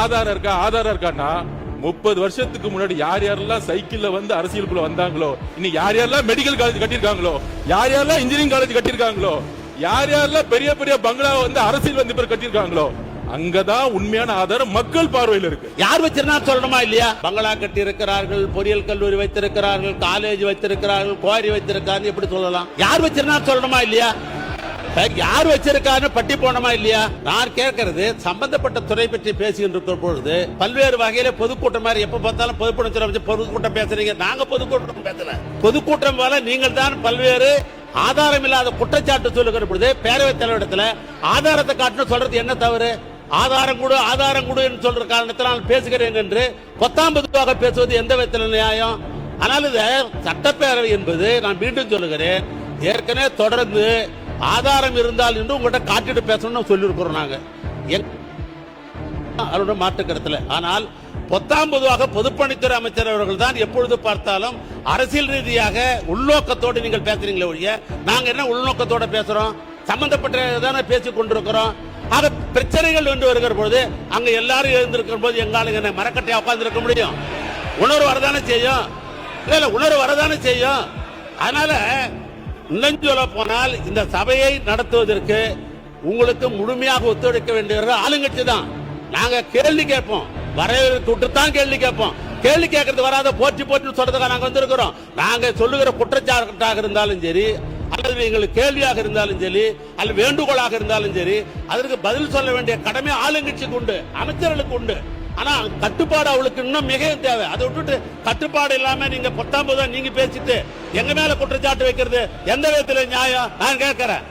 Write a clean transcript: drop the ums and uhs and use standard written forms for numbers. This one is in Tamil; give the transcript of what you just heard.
ஆதாரம் இருக்கா ஆதாரம் இருக்கான்னா 30 வருஷத்துக்கு முன்னாடி யார் யாரெல்லாம் சைக்கிள்ல வந்து அரசியலுக்குள்ள வந்தாங்களோ, இன்னைக்கு யார் யாரெல்லாம் மெடிக்கல் காலேஜ் கட்டியிருக்காங்களோ, யார் யாரெல்லாம் இன்ஜினியரிங் காலேஜ் கட்டியிருக்காங்களோ, யார் யாரெல்லாம் பெரிய பெரிய பங்களா வந்து அரசியல் வந்து பேர் கட்டியிருக்காங்களோ, அங்கதான் உண்மையான ஆதாரம் மக்கள் பார்வையில் இருக்கு. யார் வச்சிருந்தா சொல்லணுமா இல்லையா? பங்களா கட்டி இருக்கிறார்கள், பொறியியல் கல்லூரி வைத்திருக்கிறார்கள், காலேஜ் வைத்திருக்கிறார்கள், குவாரி வைத்திருக்காரு, எப்படி சொல்லலாம்? யார் வச்சிருந்தா சொல்லணுமா இல்லையா? யார் வச்சிருக்காரு பட்டி போனமா இல்லையா? நான் கேட்கறது சம்பந்தப்பட்ட துறை பற்றி பேசிக்கிட்டு இருக்கிற பொழுது பல்வேறு வகையில பொதுக்கூட்டம் மாதிரி எப்ப பார்த்தாலும் பொதுக்கூட்டம் பேசுறீங்க. நாங்க பொதுக்கூட்டம் பேசல. பொதுக்கூட்டம் போல நீங்கள் தான் பல்வேறு ஆதாரம் இல்லாத குற்றச்சாட்டு சொல்லுகிற பொழுது பேரவைத் தலைவரிடத்துல ஆதாரத்தை காட்டணும் சொல்றது என்ன தவறு? ஆதாரம் கொடு சொல்ற காரணத்தினால் பேசுகிறேன் என்று பொத்தாம்பதுவாக பேசுவது எந்த விதத்தில் நியாயம்? ஆனால் சட்டப்பேரவை என்பது நான் மீண்டும் சொல்லுகிறேன், ஏற்கனவே தொடர்ந்து ஆதாரம் இருந்தால் என்று உங்கள்கிட்ட காட்டிட்டு பேசணும்னு சொல்லியிருக்கிறோம் நாங்க அவருடைய மாற்றுக்கருத்துல. ஆனால் பொத்தாம்பதுவாக பொதுப்பணித்துறை அமைச்சர் அவர்கள் தான் எப்பொழுது பார்த்தாலும் அரசியல் ரீதியாக உள்நோக்கத்தோடு நீங்கள் பேசுறீங்களே ஒழிய நாங்க என்ன உள்நோக்கத்தோட பேசுறோம்? சம்பந்தப்பட்ட பேசிக் கொண்டிருக்கிறோம். ஆக பிரச்சனைகள் என்று வருகிற பொழுது அங்க எல்லாரும் எழுந்திருக்கிற போது எங்காலுங்க என்ன மரக்கட்டையா உட்கார்ந்து இருக்க முடியும்? உணர்வு வரதானே செய்யும். இல்ல உணர்வு வரதானே செய்யும். அதனால இன்னும் சொல்ல போனால் இந்த சபையை நடத்துவதற்கு உங்களுக்கு முழுமையாக ஒத்துழைக்க வேண்டிய ஆளுங்கட்சி தான். நாங்க கேள்வி கேட்போம், வரவேற்பு தான் கேள்வி கேட்போம். கேள்வி கேட்கறது வராத போற்றி சொல்றதுக்காக நாங்க வந்திருக்கிறோம். நாங்க சொல்லுகிற குற்றச்சாட்டாக இருந்தாலும் சரி, அல்லது எங்களுக்கு கேள்வியாக இருந்தாலும் சரி, அல்லது வேண்டுகோளாக இருந்தாலும் சரி, அதற்கு பதில் சொல்ல வேண்டிய கடமை ஆளுங்கட்சிக்கு உண்டு, அமைச்சர்களுக்கு உண்டு. ஆனா கட்டுப்பாடு அவளுக்கு இன்னும் மிகவும் தேவை. அதை விட்டுட்டு கட்டுப்பாடு இல்லாம நீங்க 19 நீங்க பேசிட்டு எங்க மேல குற்றச்சாட்டு வைக்கிறது எந்த விதத்துல நியாயம்? நான் கேட்கிறேன்.